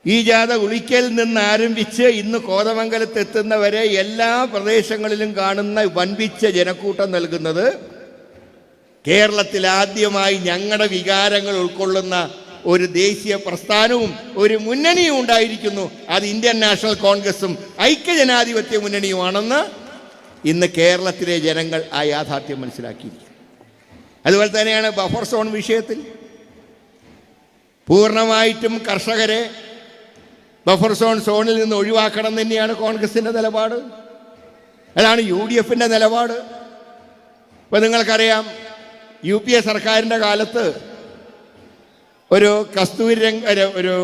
ഈ ജാഥ ഉളിക്കൽ നിന്ന് ആരംഭിച്ച് ഇന്ന് കോതമംഗലത്ത് എത്തുന്നവരെ എല്ലാ പ്രദേശങ്ങളിലും കാണുന്ന വൻപിച്ച ജനക്കൂട്ടം നൽകുന്നത് കേരളത്തിൽ ആദ്യമായി ഞങ്ങളുടെ വികാരങ്ങൾ ഉൾക്കൊള്ളുന്ന ഒരു ദേശീയ പ്രസ്ഥാനവും ഒരു മുന്നണിയും ഉണ്ടായിരിക്കുന്നു. അത് ഇന്ത്യൻ നാഷണൽ കോൺഗ്രസും ഐക്യജനാധിപത്യ മുന്നണിയുമാണെന്ന് ഇന്ന് കേരളത്തിലെ ജനങ്ങൾ ആ യാഥാർത്ഥ്യം മനസ്സിലാക്കിയിരിക്കുന്നു. അതുപോലെ തന്നെയാണ് ബഫർ സോൺ വിഷയത്തിൽ പൂർണ്ണമായിട്ടും കർഷകരെ ബഫർ സോണിൽ നിന്ന് ഒഴിവാക്കണം തന്നെയാണ് കോൺഗ്രസിൻ്റെ നിലപാട്. അതാണ് UDFിൻ്റെ നിലപാട്. ഇപ്പം നിങ്ങൾക്കറിയാം, UPA സർക്കാരിൻ്റെ കാലത്ത് ഒരു ഒരു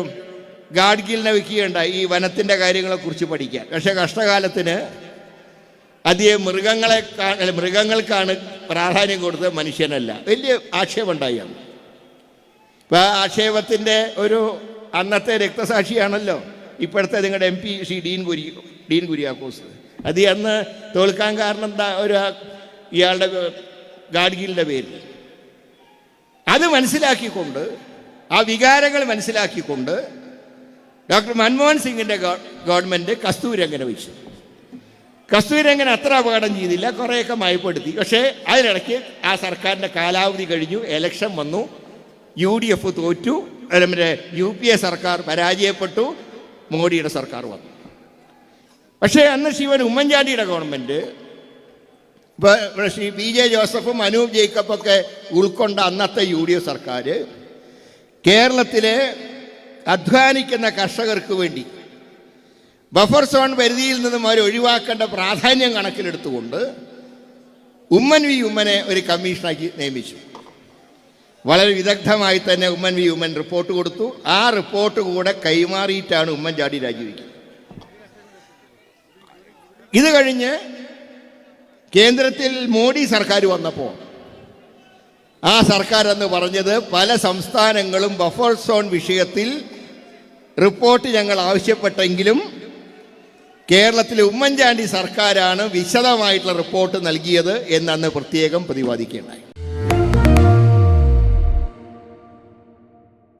ഗാഡ്ഗിലിനെ വയ്ക്കുകയുണ്ടായി ഈ വനത്തിൻ്റെ കാര്യങ്ങളെക്കുറിച്ച് പഠിക്കാൻ. പക്ഷേ കഷ്ടകാലത്തിന് അധികം മൃഗങ്ങൾക്കാണ് പ്രാധാന്യം കൊടുത്തത്, മനുഷ്യനല്ല. വലിയ ആക്ഷേപമുണ്ടായി. അപ്പം ആ ആക്ഷേപത്തിൻ്റെ ഒരു അന്നത്തെ രക്തസാക്ഷിയാണല്ലോ ഇപ്പോഴത്തെ നിങ്ങളുടെ MP ശ്രീ ഡീൻ കുര്യാക്കോസ്. അത് അന്ന് തോൽക്കാൻ കാരണം എന്താ? ഇയാളുടെ ഗാഡ്ഗിലിൻ്റെ പേരിൽ. അത് മനസ്സിലാക്കിക്കൊണ്ട്, ആ വികാരങ്ങൾ മനസ്സിലാക്കിക്കൊണ്ട് ഡോക്ടർ മൻമോഹൻ സിംഗിൻ്റെ ഗവൺമെൻറ് കസ്തൂരിരംഗനെ വെച്ചു. കസ്തൂരിരംഗൻ അത്ര അപകടം ചെയ്തില്ല, കുറേയൊക്കെ മയപ്പെടുത്തി. പക്ഷേ അതിനിടയ്ക്ക് ആ സർക്കാരിൻ്റെ കാലാവധി കഴിഞ്ഞു, ഇലക്ഷൻ വന്നു, UDF തോറ്റു, UPA സർക്കാർ പരാജയപ്പെട്ടു, മോഡിയുടെ സർക്കാർ വന്നു. പക്ഷേ അന്ന് ഉമ്മൻചാണ്ടിയുടെ ഗവൺമെൻറ്, ശ്രീ PJ ജോസഫും അനൂപ് ജേക്കബൊക്കെ ഉൾക്കൊണ്ട അന്നത്തെ UDF സർക്കാർ കേരളത്തിലെ അധ്വാനിക്കുന്ന കർഷകർക്ക് വേണ്ടി ബഫർ സോൺ പരിധിയിൽ നിന്നും അവർ ഒഴിവാക്കേണ്ട പ്രാധാന്യം കണക്കിലെടുത്തുകൊണ്ട് ഉമ്മനെ ഒരു കമ്മീഷനാക്കി നിയമിച്ചു. വളരെ വിദഗ്ധമായി തന്നെ ഉമ്മൻ റിപ്പോർട്ട് കൊടുത്തു. ആ റിപ്പോർട്ട് കൂടെ കൈമാറിയിട്ടാണ് ഉമ്മൻചാണ്ടി രാജിവെക്കുന്നത്. ഇത് കഴിഞ്ഞ് കേന്ദ്രത്തിൽ മോഡി സർക്കാർ വന്നപ്പോൾ ആ സർക്കാർ എന്ന് പറഞ്ഞത് പല സംസ്ഥാനങ്ങളും ബഫർ സോൺ വിഷയത്തിൽ റിപ്പോർട്ട് ഞങ്ങൾ ആവശ്യപ്പെട്ടെങ്കിലും കേരളത്തിലെ ഉമ്മൻചാണ്ടി സർക്കാരാണ് വിശദമായിട്ടുള്ള റിപ്പോർട്ട് നൽകിയത് എന്നന്ന് പ്രത്യേകം പ്രതിപാദിക്കുകയുണ്ടായി.